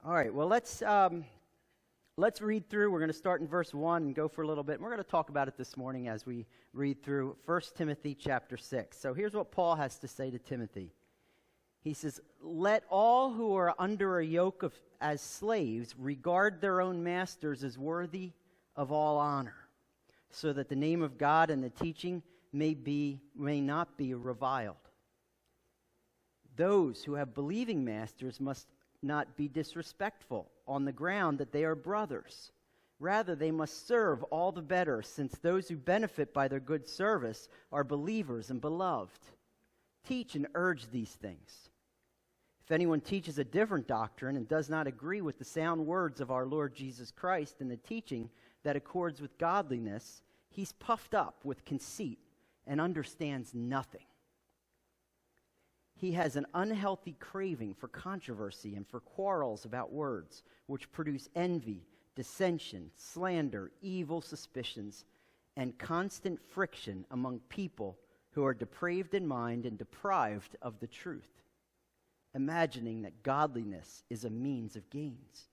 All right, well, let's read through. We're going to start in verse 1 and go for a little bit. And we're going to talk about it this morning as we read through 1 Timothy chapter 6. So here's what Paul has to say to Timothy. He says, "Let all who are under a yoke as slaves regard their own masters as worthy of all honor, so that the name of God and the teaching may not be reviled. Those who have believing masters must not be disrespectful on the ground that they are brothers. Rather, they must serve all the better, since those who benefit by their good service are believers and beloved. Teach and urge these things. If anyone teaches a different doctrine and does not agree with the sound words of our Lord Jesus Christ and the teaching that accords with godliness, he's puffed up with conceit and understands nothing. He has an unhealthy craving for controversy and for quarrels about words, which produce envy, dissension, slander, evil suspicions, and constant friction among people who are depraved in mind and deprived of the truth, imagining that godliness is a means of gains.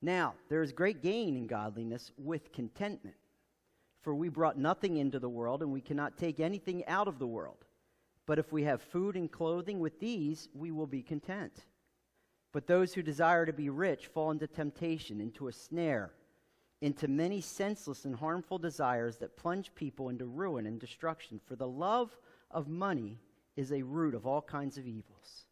Now, there is great gain in godliness with contentment, for we brought nothing into the world, and we cannot take anything out of the world. But if we have food and clothing, with these we will be content. But those who desire to be rich fall into temptation, into a snare, into many senseless and harmful desires that plunge people into ruin and destruction. For the love of money is a root of all kinds of evils.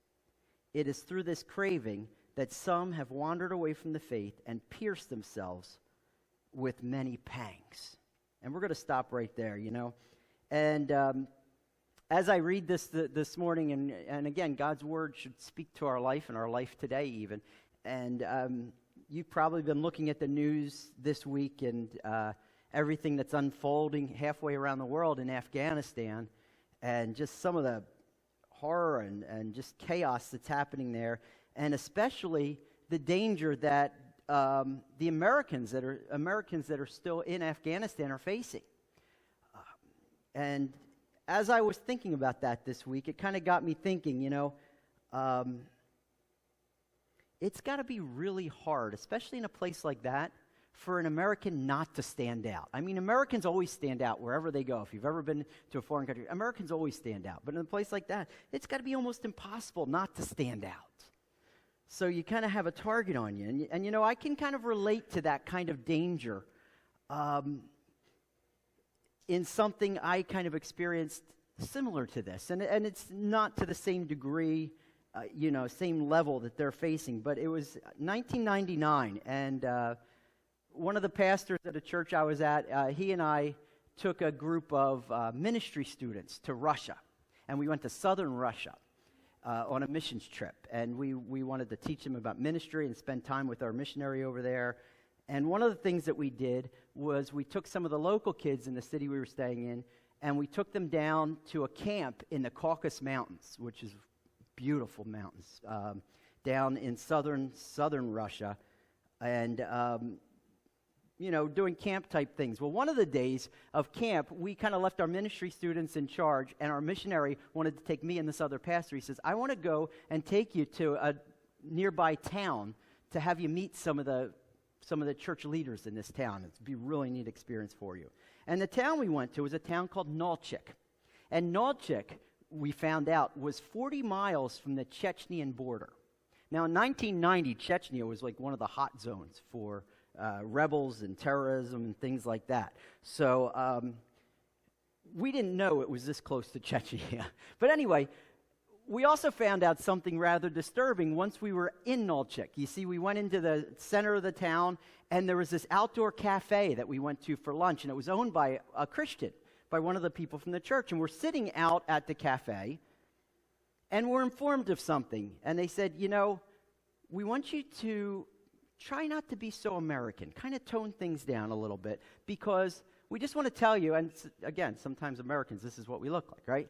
It is through this craving that some have wandered away from the faith and pierced themselves with many pangs." And we're going to stop right there, And as I read this morning, and again, God's word should speak to our life and our life today even. And you've probably been looking at the news this week and everything that's unfolding halfway around the world in Afghanistan, and just some of the horror and just chaos that's happening there, and especially the danger that the Americans that are still in Afghanistan are facing. And as I was thinking about that this week, it kind of got me thinking, it's got to be really hard, especially in a place like that, for an American not to stand out. I mean, Americans always stand out wherever they go. If you've ever been to a foreign country, Americans always stand out. But in a place like that, it's got to be almost impossible not to stand out. So you kind of have a target on you. And I can kind of relate to that kind of danger in something I kind of experienced similar to this. And it's not to the same degree, same level that they're facing. But it was 1999, and one of the pastors at a church I was at, he and I took a group of ministry students to Russia. And we went to southern Russia on a missions trip. And we wanted to teach them about ministry and spend time with our missionary over there. And one of the things that we did was we took some of the local kids in the city we were staying in, and we took them down to a camp in the Caucasus Mountains, which is beautiful mountains, down in southern Russia, and, doing camp-type things. Well, one of the days of camp, we kind of left our ministry students in charge, and our missionary wanted to take me and this other pastor. He says, "I want to go and take you to a nearby town to have you meet some of the church leaders in this town. It'd be a really neat experience for you." And the town we went to was a town called Nalchik. And Nalchik, we found out, was 40 miles from the Chechnyan border. Now, in 1990, Chechnya was like one of the hot zones for rebels and terrorism and things like that. So we didn't know it was this close to Chechnya. But anyway, we also found out something rather disturbing once we were in Nalchik. You see, we went into the center of the town, and there was this outdoor cafe that we went to for lunch, and it was owned by a Christian, by one of the people from the church. And we're sitting out at the cafe, and we're informed of something. And they said, we want you to try not to be so American, kind of tone things down a little bit, because we just want to tell you, and again, sometimes Americans, this is what we look like, right?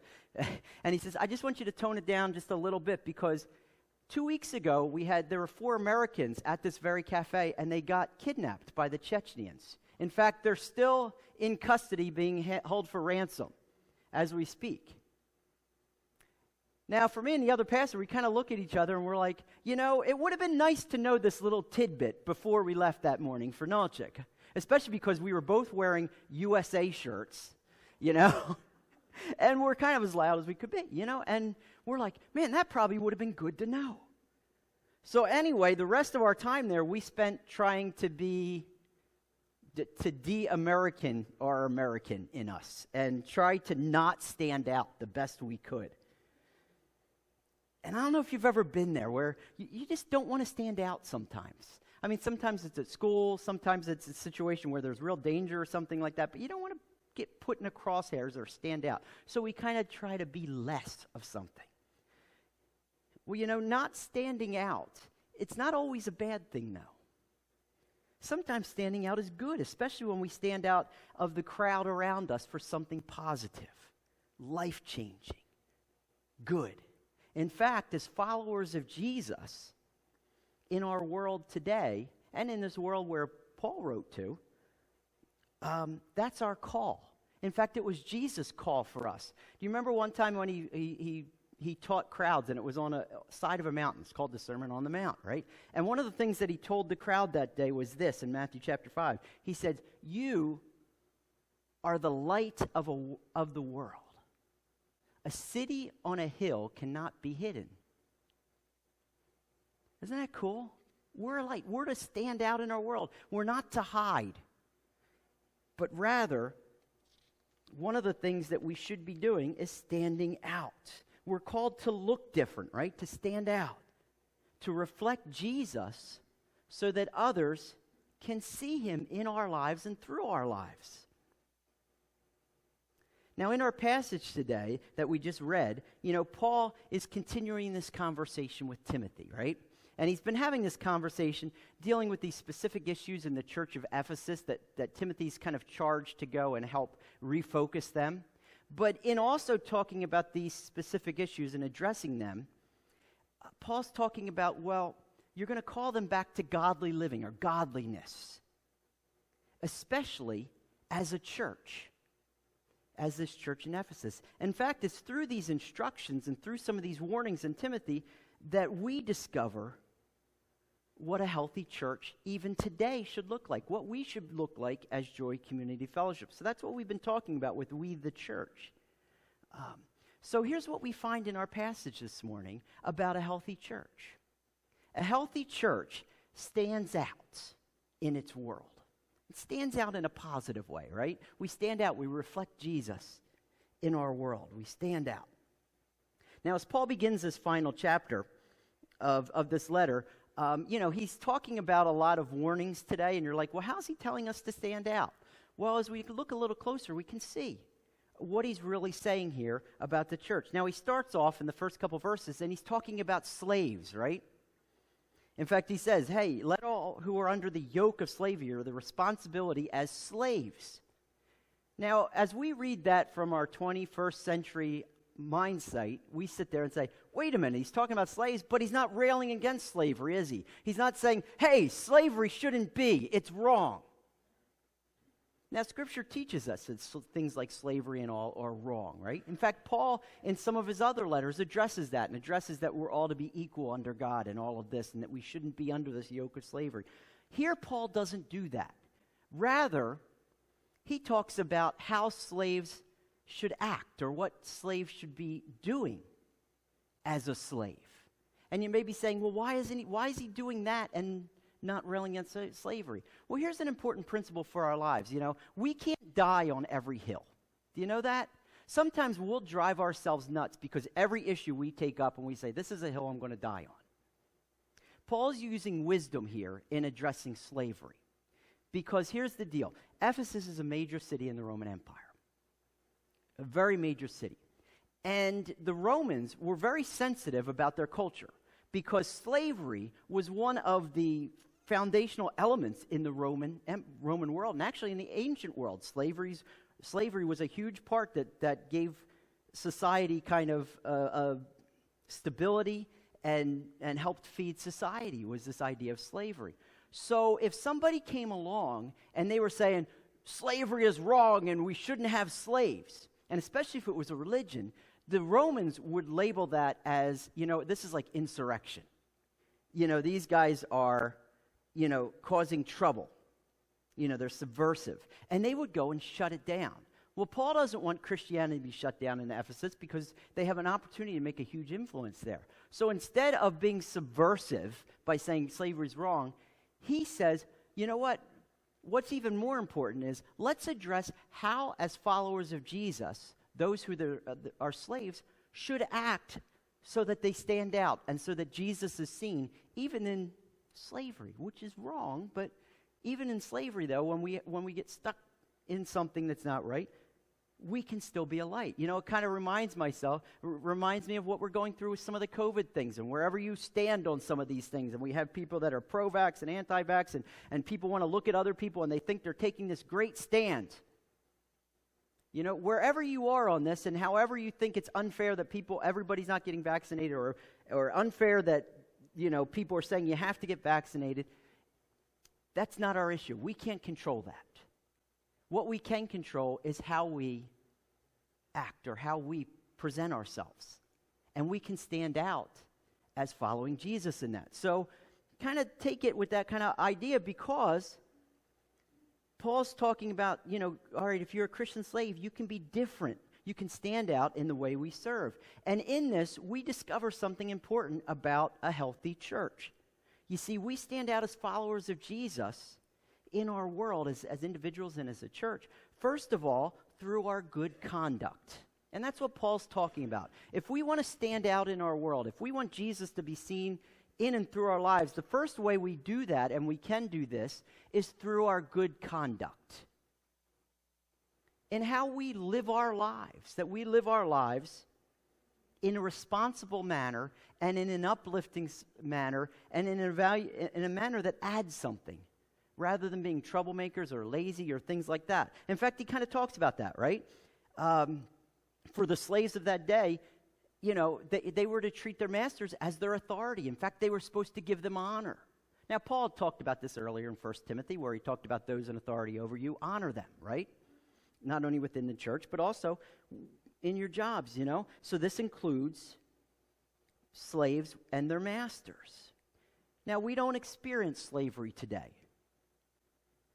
And he says, "I just want you to tone it down just a little bit, because 2 weeks ago, there were 4 Americans at this very cafe, and they got kidnapped by the Chechens. In fact, they're still in custody being held for ransom as we speak." Now, for me and the other pastor, we kind of look at each other and we're like, it would have been nice to know this little tidbit before we left that morning for Nalchik, especially because we were both wearing USA shirts, and we're kind of as loud as we could be, and we're like, man, that probably would have been good to know. So anyway, the rest of our time there, we spent trying to de-American our American in us and try to not stand out the best we could. And I don't know if you've ever been there where you just don't want to stand out sometimes. I mean, sometimes it's at school, sometimes it's a situation where there's real danger or something like that, but you don't want to get put in the crosshairs or stand out. So we kind of try to be less of something. Well, not standing out, it's not always a bad thing, though. Sometimes standing out is good, especially when we stand out of the crowd around us for something positive, life-changing, good. In fact, as followers of Jesus, in our world today, and in this world where Paul wrote to, that's our call. In fact, it was Jesus' call for us. Do you remember one time when he taught crowds, and it was on a side of a mountain? It's called the Sermon on the Mount, right? And one of the things that he told the crowd that day was this in Matthew chapter 5. He said, "You are the light of the world. A city on a hill cannot be hidden." Isn't that cool? We're a light. We're to stand out in our world. We're not to hide. But rather, one of the things that we should be doing is standing out. We're called to look different, right? To stand out. To reflect Jesus so that others can see him in our lives and through our lives. Now, in our passage today that we just read, Paul is continuing this conversation with Timothy, right? And he's been having this conversation dealing with these specific issues in the church of Ephesus that Timothy's kind of charged to go and help refocus them. But in also talking about these specific issues and addressing them, Paul's talking about, you're going to call them back to godly living or godliness, especially as a church. As this church in Ephesus. In fact, it's through these instructions and through some of these warnings in Timothy that we discover what a healthy church even today should look like, what we should look like as Joy Community Fellowship. So that's what we've been talking about with We the Church. So here's what we find in our passage this morning about a healthy church. A healthy church stands out in its world. It stands out in a positive way, right? We stand out. We reflect Jesus in our world. We stand out. Now, as Paul begins this final chapter of this letter, he's talking about a lot of warnings today, and you're like, well, how's he telling us to stand out? Well, as we look a little closer, we can see what he's really saying here about the church. Now, he starts off in the first couple verses, and he's talking about slaves, right? In fact, he says, hey, let all who are under the yoke of slavery or the responsibility as slaves. Now, as we read that from our 21st century mindset, we sit there and say, wait a minute, he's talking about slaves, but he's not railing against slavery, is he? He's not saying, hey, slavery shouldn't be, it's wrong. Now, Scripture teaches us that things like slavery and all are wrong, right? In fact, Paul, in some of his other letters, addresses that we're all to be equal under God and all of this, and that we shouldn't be under this yoke of slavery. Here, Paul doesn't do that. Rather, he talks about how slaves should act or what slaves should be doing as a slave. And you may be saying, well, why is he doing that and not railing against slavery? Well, here's an important principle for our lives. We can't die on every hill. Do you know that? Sometimes we'll drive ourselves nuts because every issue we take up and we say, this is a hill I'm going to die on. Paul's using wisdom here in addressing slavery. Because here's the deal. Ephesus is a major city in the Roman Empire. A very major city. And the Romans were very sensitive about their culture because slavery was one of the foundational elements in the Roman world, and actually in the ancient world. Slavery was a huge part that gave society kind of stability and helped feed society, was this idea of slavery. So if somebody came along and they were saying, slavery is wrong and we shouldn't have slaves, and especially if it was a religion, The Romans would label that as, this is like insurrection. These guys are, causing trouble. They're subversive. And they would go and shut it down. Well, Paul doesn't want Christianity to be shut down in Ephesus because they have an opportunity to make a huge influence there. So instead of being subversive by saying slavery is wrong, he says, you know what? What's even more important is let's address how, as followers of Jesus, those who are slaves should act so that they stand out and so that Jesus is seen, even in slavery, which is wrong. But even in slavery, though, when we get stuck in something that's not right, we can still be a light. It kind of reminds me of what we're going through with some of the COVID things, and wherever you stand on some of these things, and we have people that are pro-vax and anti-vax, and people want to look at other people and they think they're taking this great stand. Wherever you are on this, and however you think it's unfair that everybody's not getting vaccinated, or unfair that, people are saying you have to get vaccinated, that's not our issue. We can't control that. What we can control is how we act or how we present ourselves. And we can stand out as following Jesus in that. So kind of take it with that kind of idea, because Paul's talking about, all right, if you're a Christian slave, you can be different. You can stand out in the way we serve. And in this, we discover something important about a healthy church. You see, we stand out as followers of Jesus in our world as individuals and as a church, first of all, through our good conduct. And that's what Paul's talking about. If we want to stand out in our world, if we want Jesus to be seen in and through our lives, the first way we do that, and we can do this, is through our good conduct. In how we live our lives, that we live our lives in a responsible manner and in an uplifting manner and in a manner that adds something, rather than being troublemakers or lazy or things like that. In fact, he kind of talks about that, right? For the slaves of that day, they were to treat their masters as their authority. In fact, they were supposed to give them honor. Now, Paul talked about this earlier in 1 Timothy, where he talked about those in authority over you. Honor them, right? Not only within the church, but also in your jobs, So this includes slaves and their masters. Now, we don't experience slavery today.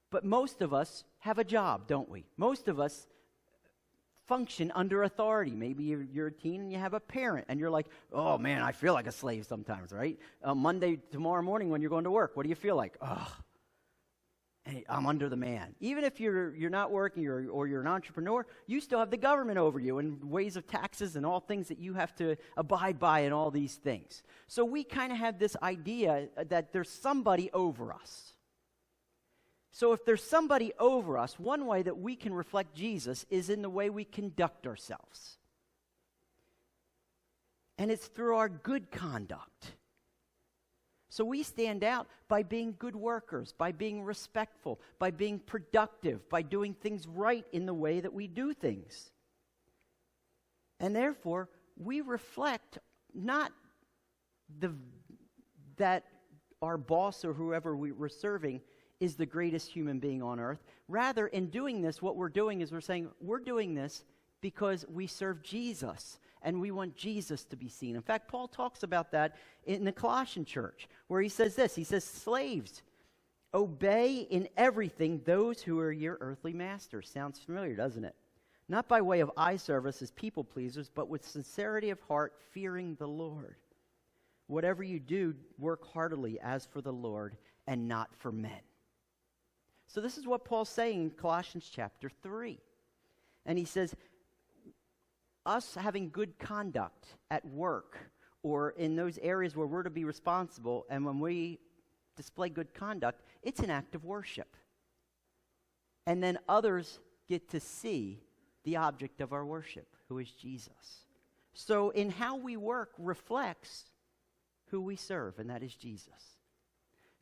But most of us have a job, don't we? Most of us function under authority. Maybe you're a teen and you have a parent, and you're like, oh man, I feel like a slave sometimes, right? Tomorrow morning when you're going to work, what do you feel like? Oh, hey, I'm under the man. Even if you're not working or you're an entrepreneur, you still have the government over you in ways of taxes and all things that you have to abide by and all these things. So we kind of have this idea that there's somebody over us. So if there's somebody over us, one way that we can reflect Jesus is in the way we conduct ourselves. And it's through our good conduct. So we stand out by being good workers, by being respectful, by being productive, by doing things right in the way that we do things. And therefore, we reflect not that our boss or whoever we're serving is the greatest human being on earth. Rather, in doing this, what we're doing is we're saying we're doing this because we serve Jesus and we want Jesus to be seen. In fact, Paul talks about that in the Colossian church, where he says this. He says, slaves, obey in everything those who are your earthly masters. Sounds familiar, doesn't it? Not by way of eye service as people pleasers, but with sincerity of heart, fearing the Lord. Whatever you do, work heartily as for the Lord and not for men. So this is what Paul's saying in Colossians chapter 3. And he says, us having good conduct at work or in those areas where we're to be responsible, and when we display good conduct, it's an act of worship. And then others get to see the object of our worship, who is Jesus. So in how we work reflects who we serve, and that is Jesus.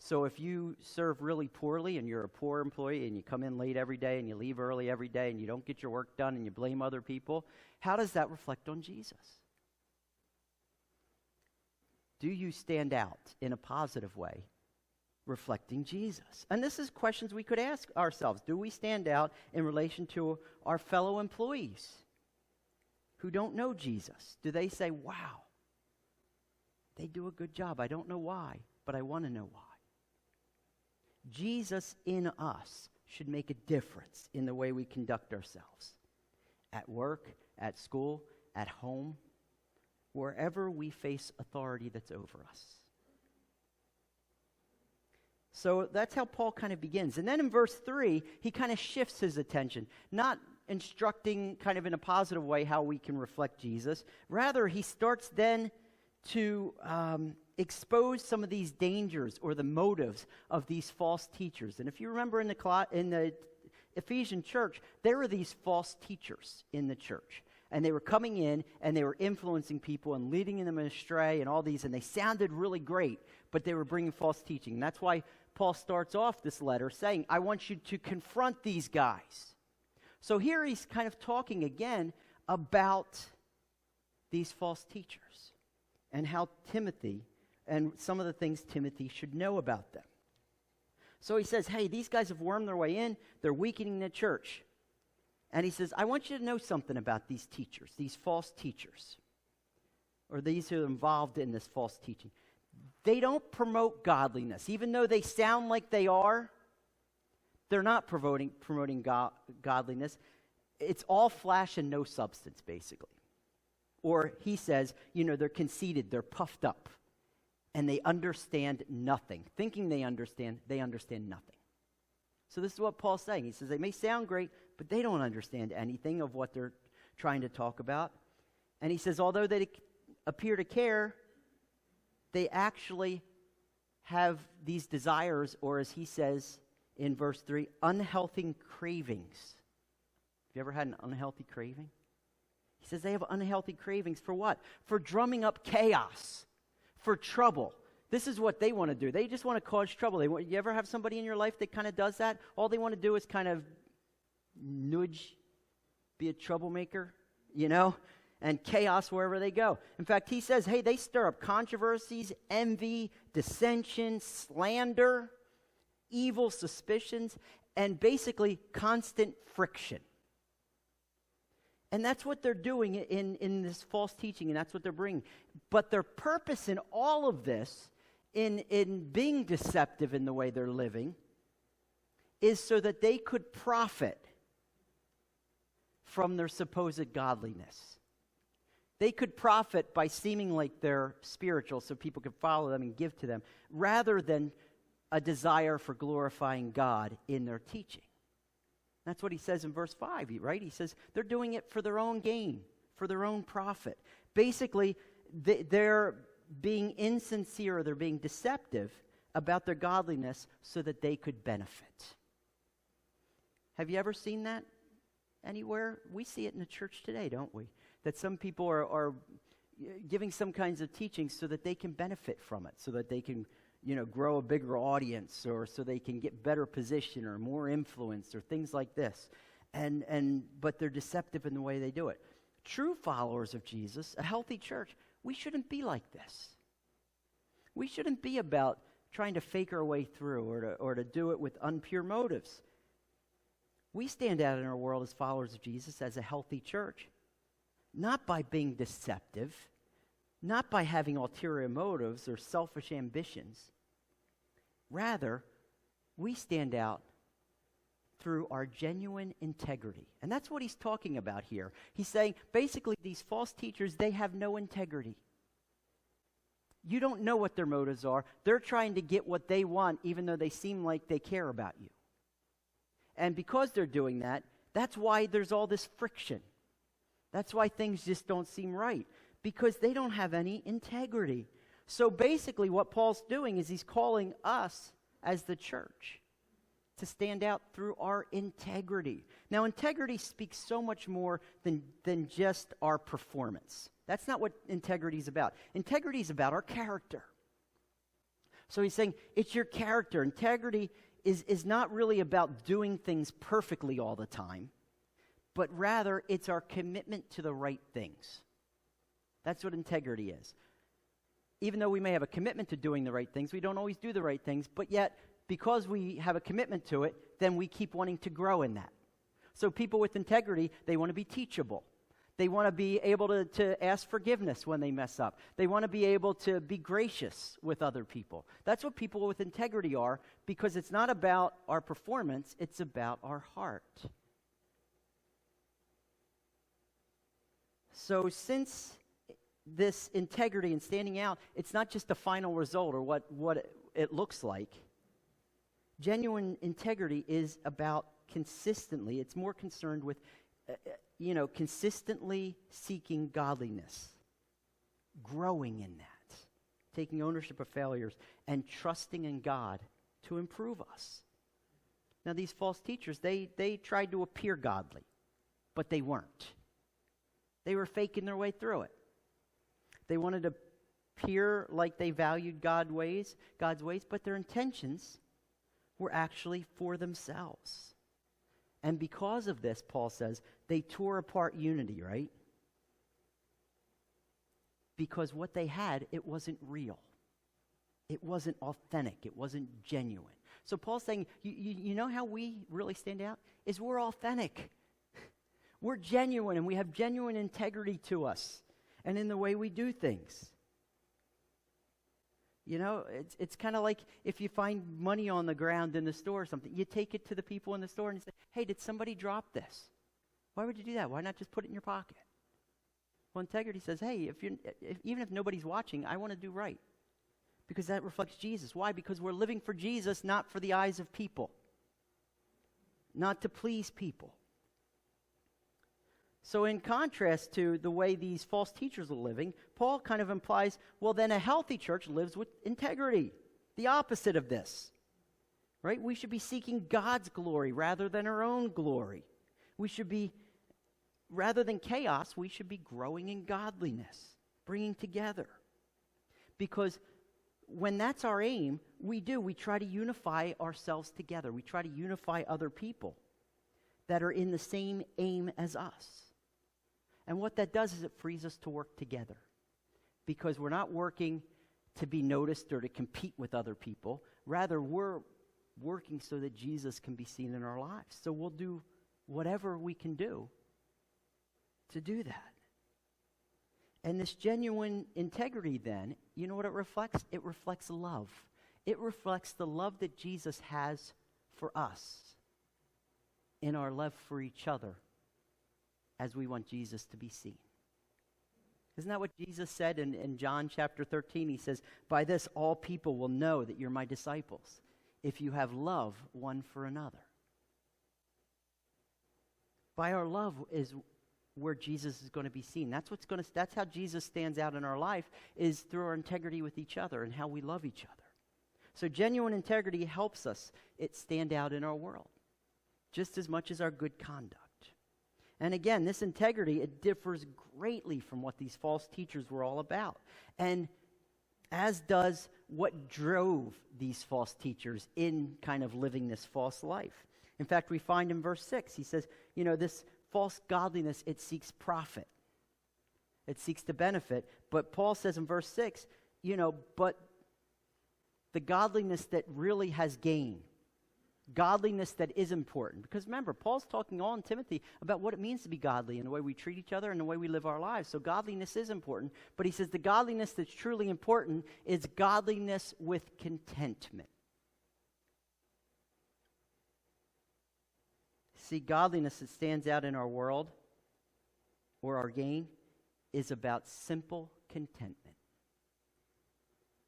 So if you serve really poorly and you're a poor employee and you come in late every day and you leave early every day and you don't get your work done and you blame other people, how does that reflect on Jesus? Do you stand out in a positive way, reflecting Jesus? And this is questions we could ask ourselves. Do we stand out in relation to our fellow employees? who don't know Jesus? Do they say, wow, they do a good job. I don't know why, but I want to know why. Jesus in us should make a difference in the way we conduct ourselves. At work, at school, at home, wherever we face authority that's over us. So that's how Paul kind of begins. And then in verse 3, he kind of shifts his attention, not instructing kind of in a positive way how we can reflect Jesus. Rather, he starts then to expose some of these dangers or the motives of these false teachers. And if you remember in the Ephesian church, there were these false teachers in the church. And they were coming in and they were influencing people and leading them astray and all these. And they sounded really great, but they were bringing false teaching. And that's why Paul starts off this letter saying, I want you to confront these guys. So here he's kind of talking again about these false teachers and how Timothy and some of the things Timothy should know about them. So he says, hey, these guys have wormed their way in. They're weakening the church. And he says, I want you to know something about these teachers, these false teachers, or these who are involved in this false teaching. They don't promote godliness. Even though they sound like they are, they're not promoting godliness. It's all flash and no substance, basically. Or he says, they're conceited, they're puffed up, and they understand nothing. Thinking they understand nothing. So this is what Paul's saying. He says they may sound great, but they don't understand anything of what they're trying to talk about. And he says, although they appear to care, they actually have these desires, or as he says in verse 3, unhealthy cravings. Have you ever had an unhealthy craving? He says they have unhealthy cravings for what? For drumming up chaos, for trouble. This is what they want to do. They just want to cause trouble. You ever have somebody in your life that kind of does that? All they want to do is kind of nudge, be a troublemaker, and chaos wherever they go. In fact, he says, hey, they stir up controversies, envy, dissension, slander, evil suspicions, and basically constant friction. And that's what they're doing in this false teaching, and that's what they're bringing. But their purpose in all of this, in being deceptive in the way they're living, is so that they could profit from their supposed godliness. They could profit by seeming like they're spiritual so people could follow them and give to them, rather than a desire for glorifying God in their teaching. That's what he says in verse 5, right? He says they're doing it for their own gain, for their own profit. Basically, they're being insincere, or they're being deceptive about their godliness so that they could benefit. Have you ever seen that anywhere? We see it in the church today, don't we? That some people are giving some kinds of teachings so that they can benefit from it, so that they can grow a bigger audience, or so they can get better position or more influence or things like this. But they're deceptive in the way they do it. True followers of Jesus, a healthy church, we shouldn't be like this. We shouldn't be about trying to fake our way through or to do it with impure motives. We stand out in our world as followers of Jesus as a healthy church, not by being deceptive, not by having ulterior motives or selfish ambitions. Rather, we stand out through our genuine integrity. And that's what he's talking about here. He's saying, basically, these false teachers, they have no integrity. You don't know what their motives are. They're trying to get what they want, even though they seem like they care about you. And because they're doing that, that's why there's all this friction. That's why things just don't seem right, because they don't have any integrity. So basically what Paul's doing is he's calling us as the church to stand out through our integrity. Now, integrity speaks so much more than just our performance. That's not what integrity is about. Integrity is about our character. So he's saying it's your character. Integrity is not really about doing things perfectly all the time, but rather it's our commitment to the right things. That's what integrity is. Even though we may have a commitment to doing the right things, we don't always do the right things, but yet, because we have a commitment to it, then we keep wanting to grow in that. So people with integrity, they want to be teachable. They want to be able to ask forgiveness when they mess up. They want to be able to be gracious with other people. That's what people with integrity are, because it's not about our performance, it's about our heart. So since this integrity and standing out, it's not just the final result or what it looks like. Genuine integrity is about consistently, it's more concerned with consistently seeking godliness, growing in that, taking ownership of failures, and trusting in God to improve us. Now, these false teachers, they tried to appear godly, but they weren't. They were faking their way through it. They wanted to appear like they valued God's ways, but their intentions were actually for themselves. And because of this, Paul says, they tore apart unity, right? Because what they had, it wasn't real. It wasn't authentic. It wasn't genuine. So Paul's saying, you know how we really stand out? Is we're authentic. We're genuine, and we have genuine integrity to us and in the way we do things. It's kind of like if you find money on the ground in the store or something, you take it to the people in the store and you say, hey, did somebody drop this? Why would you do that? Why not just put it in your pocket? Well, integrity says, hey, even if nobody's watching, I want to do right. Because that reflects Jesus. Why? Because we're living for Jesus, not for the eyes of people. Not to please people. So in contrast to the way these false teachers are living, Paul kind of implies, well, then a healthy church lives with integrity. The opposite of this. Right? We should be seeking God's glory rather than our own glory. We should be, rather than chaos, we should be growing in godliness, bringing together. Because when that's our aim, we try to unify ourselves together. We try to unify other people that are in the same aim as us. And what that does is it frees us to work together. Because we're not working to be noticed or to compete with other people. Rather, we're working so that Jesus can be seen in our lives. So we'll do whatever we can do to do that. And this genuine integrity then, you know what it reflects? It reflects love. It reflects the love that Jesus has for us in our love for each other as we want Jesus to be seen. Isn't that what Jesus said in John chapter 13? He says, by this all people will know that you're my disciples, if you have love one for another. By our love is where Jesus is going to be seen. That's how Jesus stands out in our life, is through our integrity with each other and how we love each other. So genuine integrity helps us stand out in our world, just as much as our good conduct. And again, this integrity, it differs greatly from what these false teachers were all about. And as does what drove these false teachers in kind of living this false life. In fact, we find in verse 6, he says, this false godliness, it seeks profit. It seeks to benefit. But Paul says in verse 6, but the godliness that really has gain, godliness that is important. Because remember, Paul's talking all in Timothy about what it means to be godly and the way we treat each other and the way we live our lives. So godliness is important. But he says the godliness that's truly important is godliness with contentment. See, godliness that stands out in our world or our gain is about simple contentment.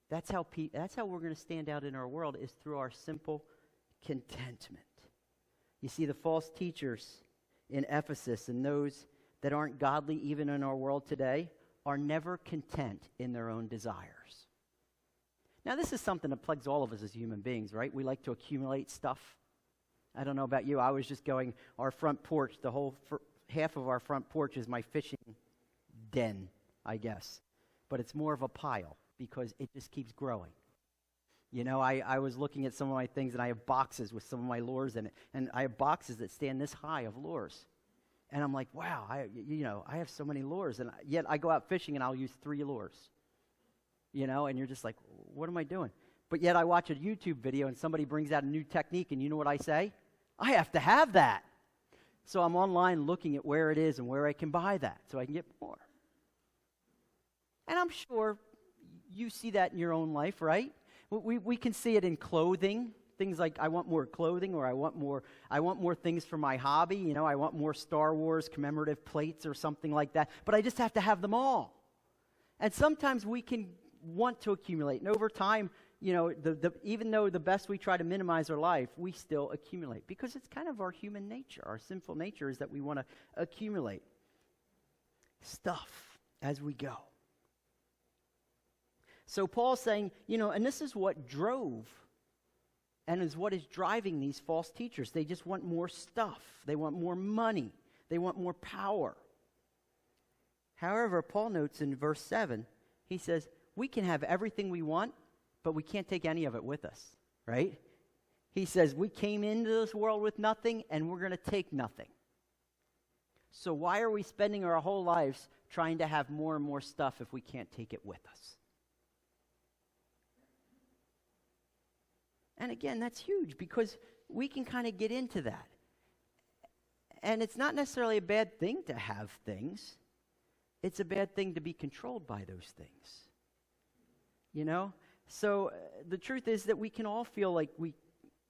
That's how we're going to stand out in our world, is through our simple contentment. You see, the false teachers in Ephesus and those that aren't godly even in our world today are never content in their own desires. Now, this is something that plagues all of us as human beings, right? We like to accumulate stuff. I don't know about you. I was just going, our front porch, the whole half of our front porch is my fishing den, I guess. But it's more of a pile because it just keeps growing. I was looking at some of my things, and I have boxes with some of my lures in it. And I have boxes that stand this high of lures. And I'm like, wow, I have so many lures. And yet I go out fishing, and I'll use 3 lures. And you're just like, what am I doing? But yet I watch a YouTube video, and somebody brings out a new technique, and you know what I say? I have to have that. So I'm online looking at where it is and where I can buy that so I can get more. And I'm sure you see that in your own life, right? We can see it in clothing. Things like, I want more clothing, or I want more things for my hobby. You know, I want more Star Wars commemorative plates or something like that. But I just have to have them all. And sometimes we can want to accumulate. And over time, you know, even though the best we try to minimize our life, we still accumulate. Because it's kind of our human nature. Our sinful nature is that we want to accumulate stuff as we go. So Paul's saying, you know, and this is what drove and is what is driving these false teachers. They just want more stuff. They want more money. They want more power. However, Paul notes in verse 7, he says, we can have everything we want, but we can't take any of it with us, right? He says, we came into this world with nothing, and we're going to take nothing. So why are we spending our whole lives trying to have more and more stuff if we can't take it with us? And again, that's huge because we can kind of get into that. And it's not necessarily a bad thing to have things. It's a bad thing to be controlled by those things. You know? So the truth is that we can all feel like we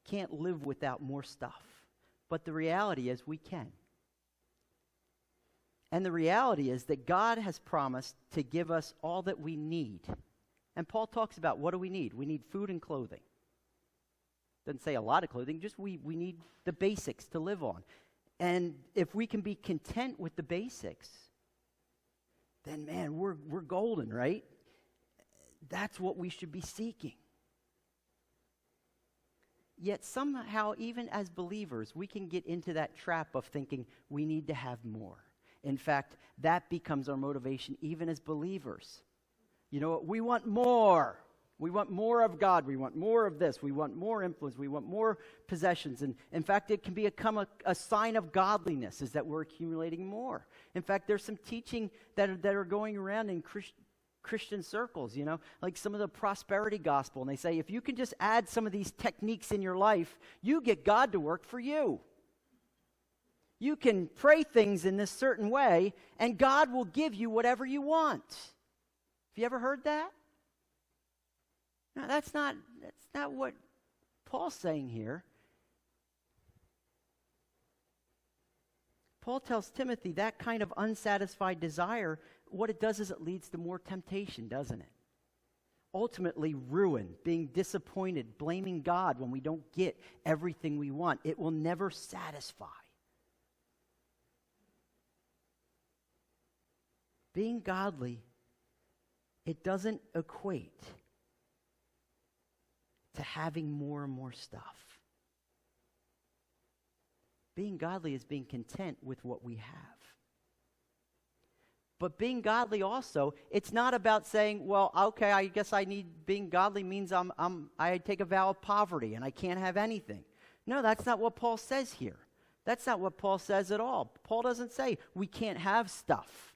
can't live without more stuff. But the reality is we can. And the reality is that God has promised to give us all that we need. And Paul talks about what do we need? We need food and clothing. Doesn't say a lot of clothing, just we need the basics to live on. And if we can be content with the basics, then man, we're golden, right? That's what we should be seeking. Yet somehow, even as believers, we can get into that trap of thinking we need to have more. In fact, that becomes our motivation even as believers. You know what? We want more. We want more of God. We want more of this. We want more influence. We want more possessions. And in fact, it can become a sign of godliness is that we're accumulating more. In fact, there's some teaching that are going around in Christian circles, you know, like some of the prosperity gospel. And they say, if you can just add some of these techniques in your life, you get God to work for you. You can pray things in this certain way, and God will give you whatever you want. Have you ever heard that? No, that's not what Paul's saying here. Paul tells Timothy that kind of unsatisfied desire, what it does is it leads to more temptation, doesn't it? Ultimately, ruin, being disappointed, blaming God when we don't get everything we want. It will never satisfy. Being godly, it doesn't equate to having more and more stuff. Being godly is being content with what we have. But being godly also, it's not about saying, well, okay, I guess being godly means I take a vow of poverty and I can't have anything. No, that's not what Paul says here. That's not what Paul says at all. Paul doesn't say we can't have stuff.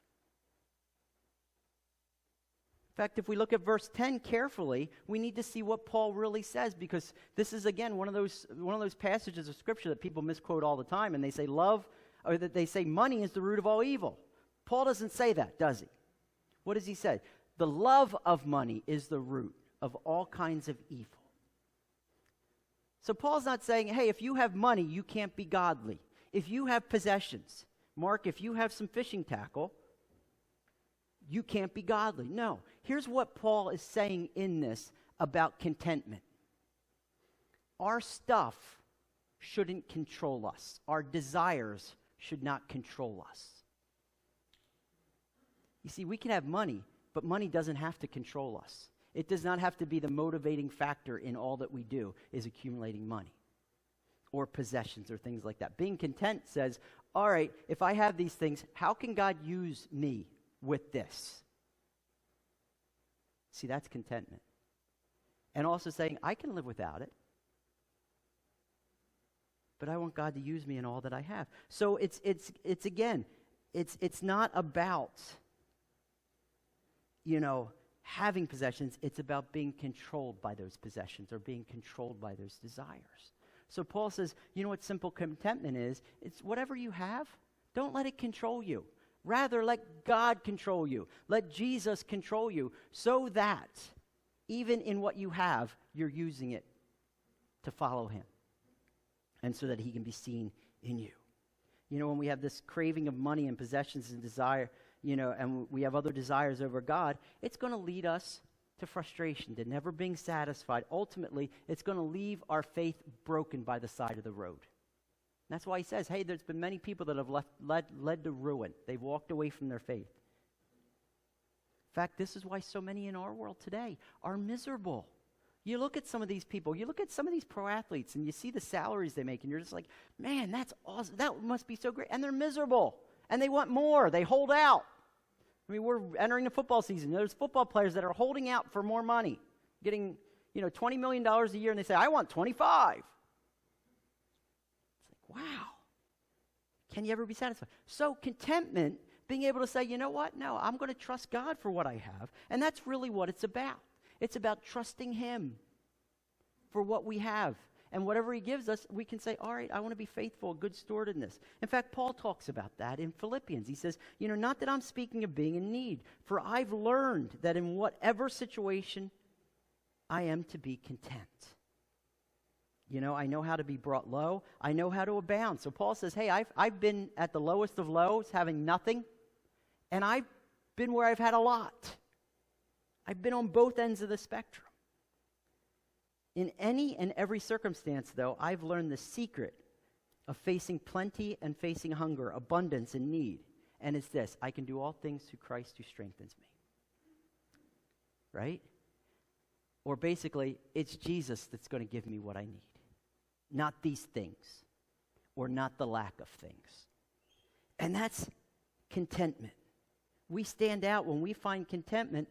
In fact, if we look at verse 10 carefully, we need to see what Paul really says, because this is, again, one of those passages of Scripture that people misquote all the time, and they say that they say money is the root of all evil. Paul doesn't say that, does he? What does he say? The love of money is the root of all kinds of evil. So Paul's not saying, hey, if you have money, you can't be godly. If you have possessions, Mark, if you have some fishing tackle, you can't be godly. No. Here's what Paul is saying in this about contentment. Our stuff shouldn't control us. Our desires should not control us. You see, we can have money, but money doesn't have to control us. It does not have to be the motivating factor in all that we do is accumulating money or possessions or things like that. Being content says, all right, if I have these things, how can God use me with this? See, that's contentment. And also saying, I can live without it, but I want God to use me in all that I have. So it's not about, having possessions. It's about being controlled by those possessions or being controlled by those desires. So Paul says, you know what simple contentment is? It's whatever you have, don't let it control you. Rather, let God control you. Let Jesus control you so that even in what you have, you're using it to follow him and so that he can be seen in you. You know, when we have this craving of money and possessions and desire, you know, and we have other desires over God, it's going to lead us to frustration, to never being satisfied. Ultimately, it's going to leave our faith broken by the side of the road. And that's why he says, hey, there's been many people that have led to ruin. They've walked away from their faith. In fact, this is why so many in our world today are miserable. You look at some of these people, you look at some of these pro athletes, and you see the salaries they make, and you're just like, man, that's awesome. That must be so great. And they're miserable, and they want more. They hold out. I mean, we're entering the football season. There's football players that are holding out for more money, getting, $20 million a year, and they say, I want 25. It's like, wow. Can you ever be satisfied? So contentment, being able to say, you know what? No, I'm going to trust God for what I have. And that's really what it's about. It's about trusting him for what we have. And whatever he gives us, we can say, all right, I want to be faithful, a good steward in this. In fact, Paul talks about that in Philippians. He says, not that I'm speaking of being in need, for I've learned that in whatever situation I am to be content. I know how to be brought low. I know how to abound. So Paul says, hey, I've been at the lowest of lows, having nothing, and I've been where I've had a lot. I've been on both ends of the spectrum. In any and every circumstance, though, I've learned the secret of facing plenty and facing hunger, abundance and need. And it's this: I can do all things through Christ who strengthens me. Right? Or basically, it's Jesus that's going to give me what I need. Not these things, or not the lack of things. And that's contentment. We stand out when we find contentment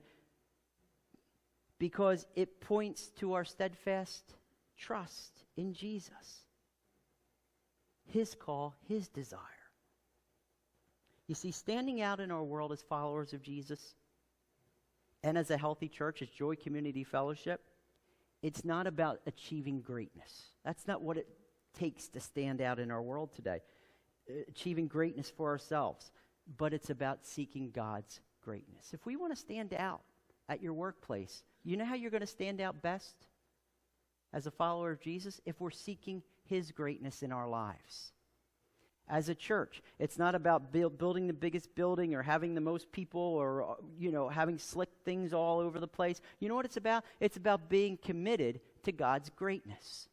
because it points to our steadfast trust in Jesus. His call, his desire. You see, standing out in our world as followers of Jesus and as a healthy church, as Joy Community Fellowship, it's not about achieving greatness. That's not what it takes to stand out in our world today. Achieving greatness for ourselves. But it's about seeking God's greatness. If we want to stand out at your workplace, you know how you're going to stand out best as a follower of Jesus? If we're seeking his greatness in our lives. As a church, it's not about building the biggest building or having the most people or, having slick things all over the place. You know what it's about? It's about being committed to God's greatness.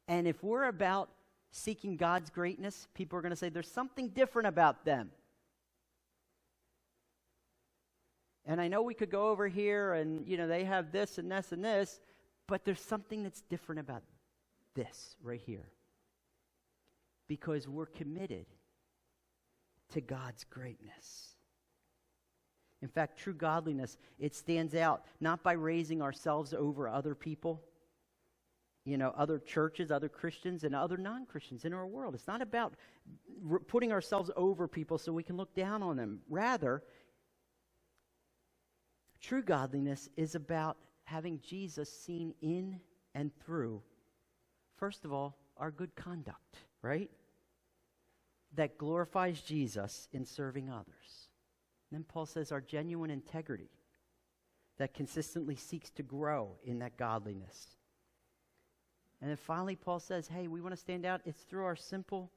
And if we're about seeking God's greatness, people are going to say there's something different about them. And I know we could go over here and, they have this and this and this, but there's something that's different about this right here. Because we're committed to God's greatness. In fact, true godliness, it stands out not by raising ourselves over other people, other churches, other Christians, and other non-Christians in our world. It's not about putting ourselves over people so we can look down on them. Rather, true godliness is about having Jesus seen in and through, first of all, our good conduct, right? That glorifies Jesus in serving others. And then Paul says our genuine integrity that consistently seeks to grow in that godliness. And then finally Paul says, hey, we want to stand out. It's through our simple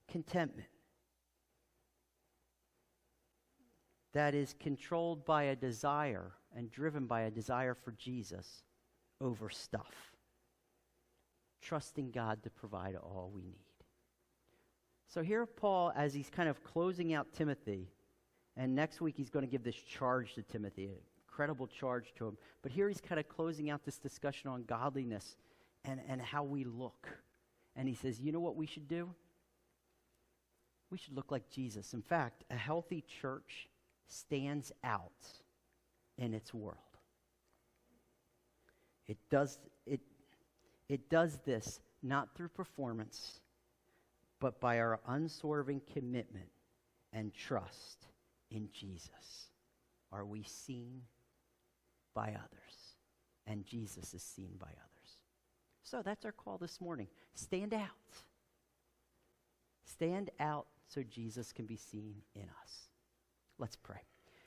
contentment that is controlled by a desire and driven by a desire for Jesus over stuff. Trusting God to provide all we need. So here Paul, as he's kind of closing out Timothy, and next week he's going to give this charge to Timothy, an incredible charge to him. But here he's kind of closing out this discussion on godliness and how we look. And he says, you know what we should do? We should look like Jesus. In fact, a healthy church stands out in its world. It does this not through performance, but by our unswerving commitment and trust in Jesus. Are we seen by others? And Jesus is seen by others. So that's our call this morning. Stand out. Stand out so Jesus can be seen in us. Let's pray.